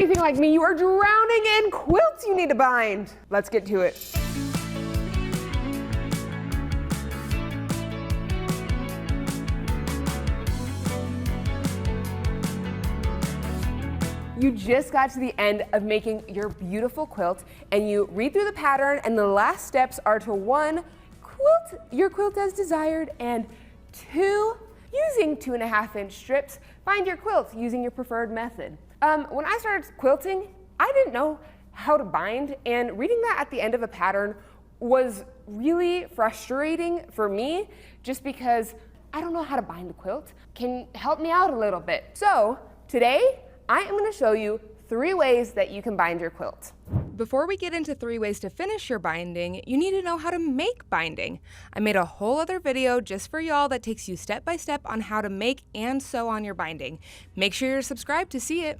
anything like me, you are drowning in quilts you need to bind. Let's get to it. You just got to the end of making your beautiful quilt, and you read through the pattern, and the last steps are to 1, quilt your quilt as desired, and 2, using 2.5-inch strips, bind your quilt using your preferred method. When I started quilting, I didn't know how to bind, and reading that at the end of a pattern was really frustrating for me, just because I don't know how to bind a quilt. Can you help me out a little bit? So today, I am going to show you 3 ways that you can bind your quilt. Before we get into 3 ways to finish your binding, you need to know how to make binding. I made a whole other video just for y'all that takes you step by step on how to make and sew on your binding. Make sure you're subscribed to see it.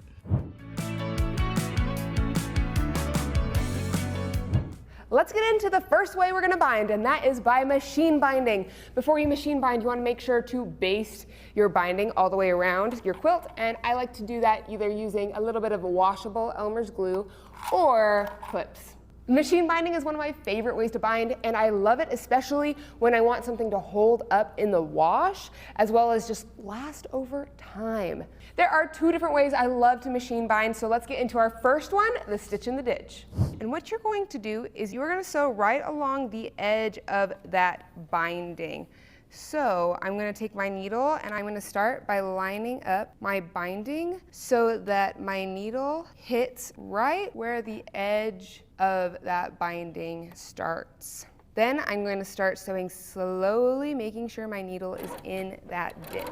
Let's get into the first way we're going to bind, and that is by machine binding. Before you machine bind, you want to make sure to baste your binding all the way around your quilt, and I like to do that either using a little bit of a washable Elmer's glue or clips. Machine binding is one of my favorite ways to bind, and I love it especially when I want something to hold up in the wash as well as just last over time. There are 2 different ways I love to machine bind, so let's get into our first one, the stitch in the ditch. And what you're going to do is you're going to sew right along the edge of that binding. So I'm going to take my needle and I'm going to start by lining up my binding so that my needle hits right where the edge of that binding starts. Then I'm going to start sewing slowly, making sure my needle is in that ditch.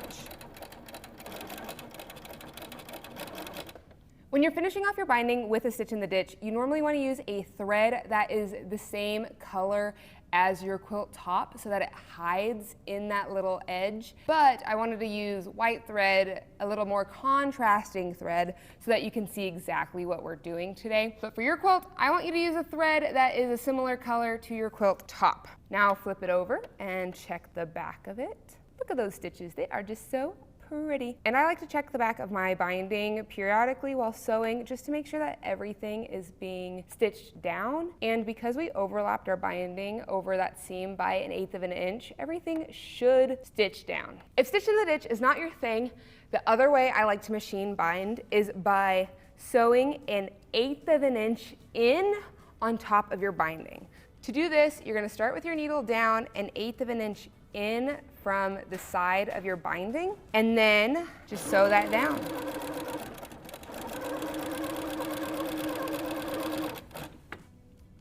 When you're finishing off your binding with a stitch in the ditch, you normally want to use a thread that is the same color as your quilt top so that it hides in that little edge. But I wanted to use white thread, a little more contrasting thread, so that you can see exactly what we're doing today. But for your quilt, I want you to use a thread that is a similar color to your quilt top. Now flip it over and check the back of it. Look at those stitches, they are just so pretty. And I like to check the back of my binding periodically while sewing just to make sure that everything is being stitched down. And because we overlapped our binding over that seam by 1/8 of an inch, everything should stitch down. If stitch in the ditch is not your thing, the other way I like to machine bind is by sewing 1/8 of an inch in on top of your binding. To do this, you're going to start with your needle down 1/8 of an inch in from the side of your binding, and then just sew that down.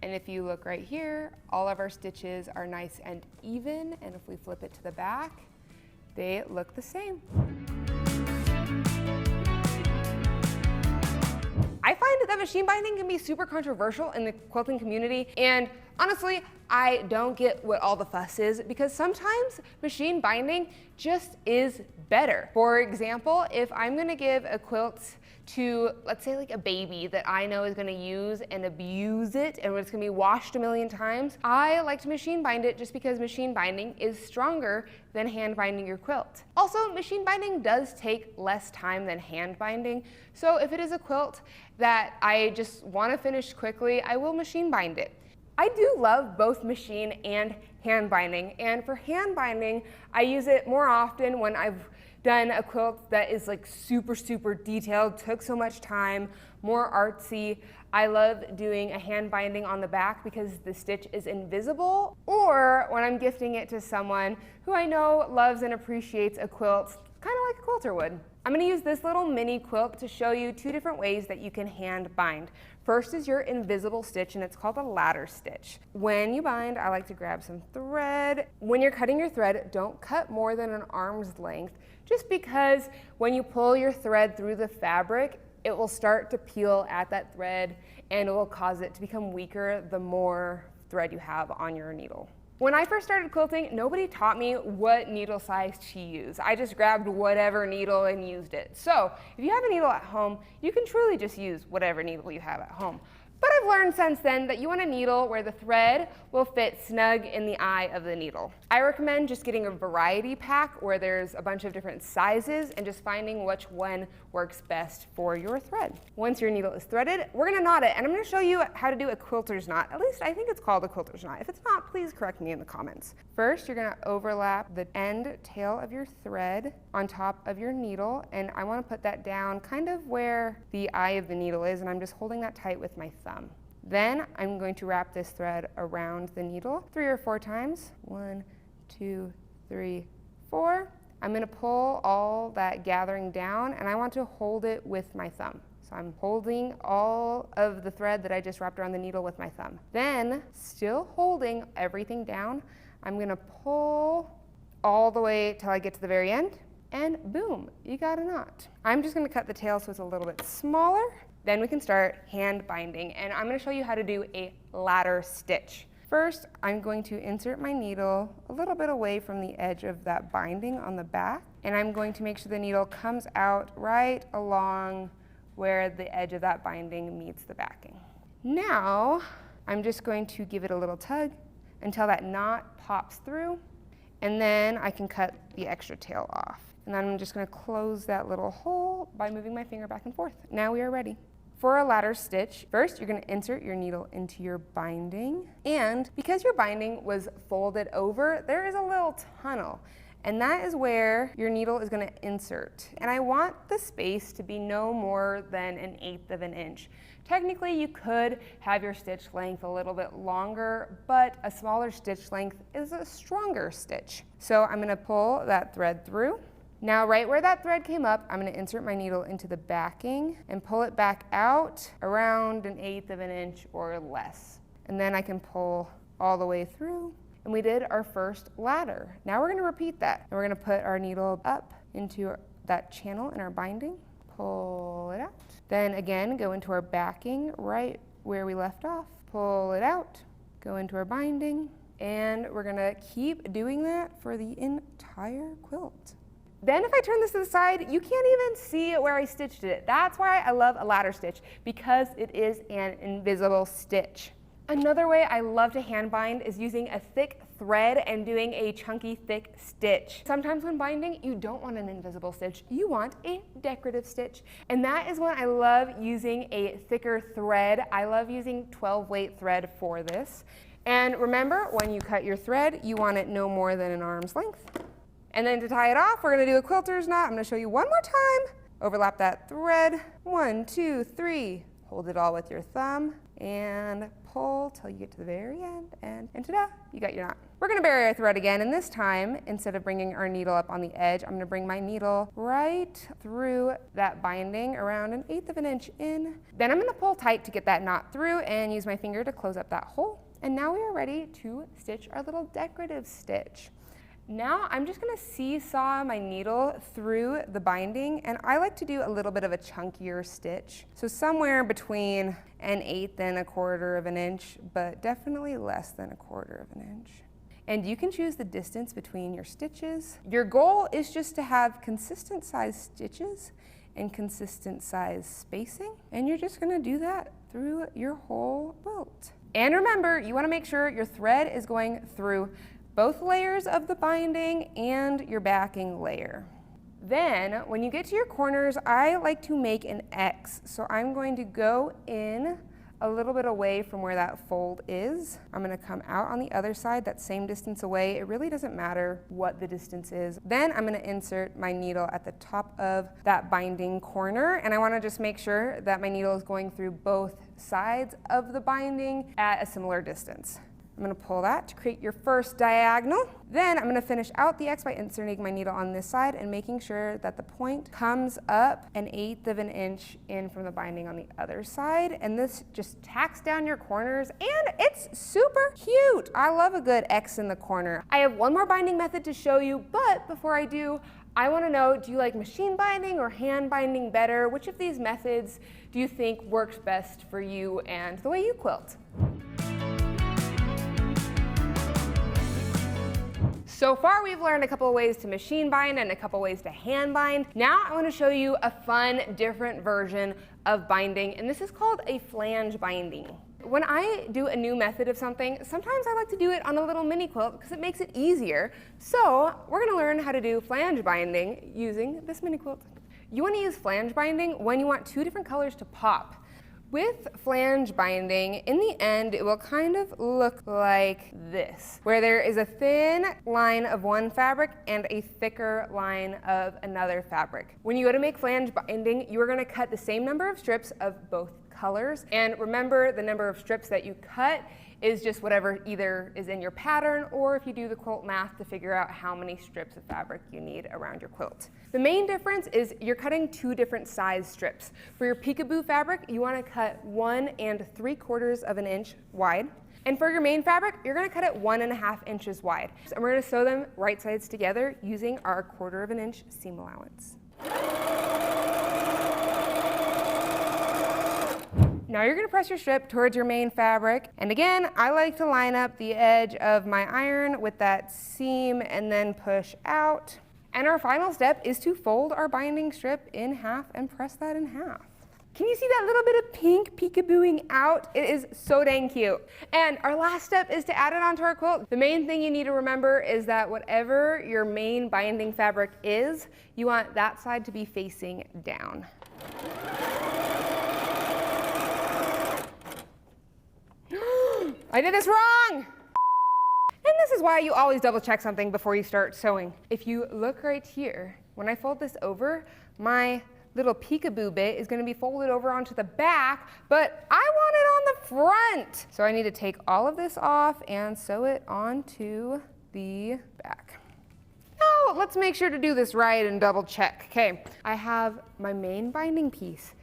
And if you look right here, all of our stitches are nice and even, and if we flip it to the back, they look the same. I find that machine binding can be super controversial in the quilting community, and honestly, I don't get what all the fuss is because sometimes machine binding just is better. For example, if I'm gonna give a quilt to, let's say like a baby that I know is gonna use and abuse it and it's gonna be washed a million times, I like to machine bind it just because machine binding is stronger than hand binding your quilt. Also, machine binding does take less time than hand binding, so if it is a quilt that I just wanna finish quickly, I will machine bind it. I do love both machine and hand binding, and for hand binding, I use it more often when I've done a quilt that is like super, super detailed, took so much time, more artsy. I love doing a hand binding on the back because the stitch is invisible, or when I'm gifting it to someone who I know loves and appreciates a quilt, kind of like a quilter would. I'm going to use this little mini quilt to show you 2 different ways that you can hand bind. First is your invisible stitch, and it's called a ladder stitch. When you bind, I like to grab some thread. When you're cutting your thread, don't cut more than an arm's length, just because when you pull your thread through the fabric, it will start to peel at that thread, and it will cause it to become weaker the more thread you have on your needle. When I first started quilting, nobody taught me what needle size to use. I just grabbed whatever needle and used it. So if you have a needle at home, you can truly just use whatever needle you have at home. But I I've learned since then that you want a needle where the thread will fit snug in the eye of the needle. I recommend just getting a variety pack where there's a bunch of different sizes and just finding which one works best for your thread. Once your needle is threaded, we're gonna knot it, and I'm gonna show you how to do a quilter's knot. At least I think it's called a quilter's knot. If it's not, please correct me in the comments. First, you're gonna overlap the end tail of your thread on top of your needle, and I wanna put that down kind of where the eye of the needle is, and I'm just holding that tight with my thumb. Then I'm going to wrap this thread around the needle 3 or 4 times. 1, 2, 3, 4. I'm going to pull all that gathering down, and I want to hold it with my thumb. So I'm holding all of the thread that I just wrapped around the needle with my thumb. Then, still holding everything down, I'm going to pull all the way till I get to the very end, and boom, you got a knot. I'm just going to cut the tail so it's a little bit smaller. Then we can start hand binding, and I'm going to show you how to do a ladder stitch. First, I'm going to insert my needle a little bit away from the edge of that binding on the back, and I'm going to make sure the needle comes out right along where the edge of that binding meets the backing. Now, I'm just going to give it a little tug until that knot pops through, and then I can cut the extra tail off. And then I'm just going to close that little hole by moving my finger back and forth. Now we are ready. For a ladder stitch, first you're going to insert your needle into your binding, and because your binding was folded over, there is a little tunnel, and that is where your needle is going to insert. And I want the space to be no more than 1/8 of an inch. Technically, you could have your stitch length a little bit longer, but a smaller stitch length is a stronger stitch. So I'm going to pull that thread through. Now, right where that thread came up, I'm going to insert my needle into the backing and pull it back out around 1/8 of an inch or less. And then I can pull all the way through. And we did our first ladder. Now we're going to repeat that. And we're going to put our needle up into that channel in our binding, pull it out. Then again, go into our backing right where we left off, pull it out, go into our binding, and we're going to keep doing that for the entire quilt. Then if I turn this to the side, you can't even see where I stitched it. That's why I love a ladder stitch, because it is an invisible stitch. Another way I love to hand bind is using a thick thread and doing a chunky thick stitch. Sometimes when binding, you don't want an invisible stitch, you want a decorative stitch. And that is when I love using a thicker thread. I love using 12 weight thread for this. And remember, when you cut your thread, you want it no more than an arm's length. And then to tie it off, we're going to do a quilter's knot. I'm going to show you one more time. Overlap that thread. 1, 2, 3. Hold it all with your thumb and pull till you get to the very end, and ta-da, you got your knot. We're going to bury our thread again, and this time, instead of bringing our needle up on the edge, I'm going to bring my needle right through that binding around 1/8 of an inch in. Then I'm going to pull tight to get that knot through and use my finger to close up that hole. And now we are ready to stitch our little decorative stitch. Now I'm just going to seesaw my needle through the binding, and I like to do a little bit of a chunkier stitch. So somewhere between 1/8 and 1/4 of an inch, but definitely less than 1/4 of an inch. And you can choose the distance between your stitches. Your goal is just to have consistent size stitches and consistent size spacing, and you're just going to do that through your whole quilt. And remember, you want to make sure your thread is going through both layers of the binding and your backing layer. Then, when you get to your corners, I like to make an X. So I'm going to go in a little bit away from where that fold is. I'm going to come out on the other side, that same distance away. It really doesn't matter what the distance is. Then I'm going to insert my needle at the top of that binding corner, and I want to just make sure that my needle is going through both sides of the binding at a similar distance. I'm going to pull that to create your first diagonal. Then I'm going to finish out the X by inserting my needle on this side and making sure that the point comes up 1/8 of an inch in from the binding on the other side. And this just tacks down your corners, and it's super cute. I love a good X in the corner. I have one more binding method to show you, but before I do, I want to know, do you like machine binding or hand binding better? Which of these methods do you think works best for you and the way you quilt? So far, we've learned a couple of ways to machine bind and a couple ways to hand bind. Now I want to show you a fun, different version of binding, and this is called a flange binding. When I do a new method of something, sometimes I like to do it on a little mini quilt because it makes it easier. So we're going to learn how to do flange binding using this mini quilt. You want to use flange binding when you want two different colors to pop. With flange binding, in the end, it will kind of look like this, where there is a thin line of one fabric and a thicker line of another fabric. When you go to make flange binding, you are going to cut the same number of strips of both colors. And remember, the number of strips that you cut is just whatever either is in your pattern, or if you do the quilt math to figure out how many strips of fabric you need around your quilt. The main difference is you're cutting two different size strips. For your peekaboo fabric, you want to cut 1 3/4 inch wide. And for your main fabric, you're going to cut it 1.5 inches wide. And we're going to sew them right sides together using our 1/4 inch seam allowance. Now you're going to press your strip towards your main fabric. And again, I like to line up the edge of my iron with that seam and then push out. And our final step is to fold our binding strip in half and press that in half. Can you see that little bit of pink peekabooing out? It is so dang cute. And our last step is to add it onto our quilt. The main thing you need to remember is that whatever your main binding fabric is, you want that side to be facing down. I did this wrong! And this is why you always double check something before you start sewing. If you look right here, when I fold this over, my little peekaboo bit is going to be folded over onto the back, but I want it on the front. So I need to take all of this off and sew it onto the back. Now let's make sure to do this right and double check. Okay, I have my main binding piece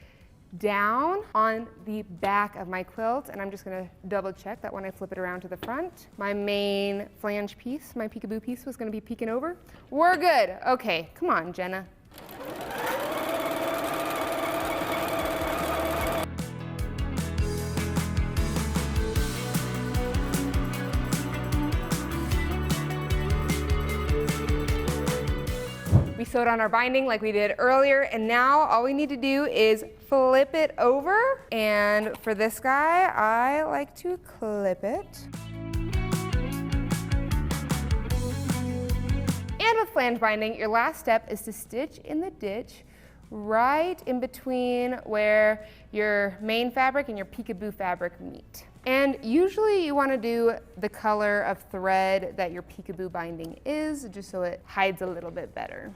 down on the back of my quilt, and I'm just going to double check that when I flip it around to the front, my main flange piece, my peekaboo piece, was going to be peeking over. We're good. Okay, come on, Jenna. We sewed on our binding like we did earlier, and now all we need to do is flip it over. And for this guy, I like to clip it. And with flange binding, your last step is to stitch in the ditch right in between where your main fabric and your peekaboo fabric meet. And usually you want to do the color of thread that your peekaboo binding is, just so it hides a little bit better.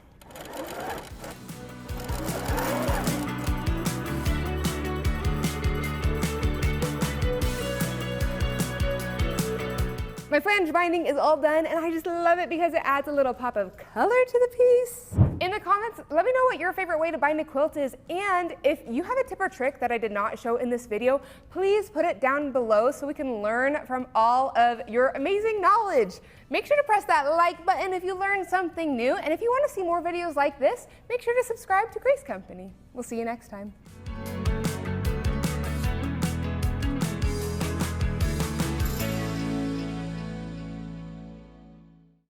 My flange binding is all done, and I just love it because it adds a little pop of color to the piece. In the comments, let me know what your favorite way to bind a quilt is, and if you have a tip or trick that I did not show in this video, please put it down below so we can learn from all of your amazing knowledge. Make sure to press that like button if you learned something new, and if you want to see more videos like this, make sure to subscribe to Grace Company. We'll see you next time.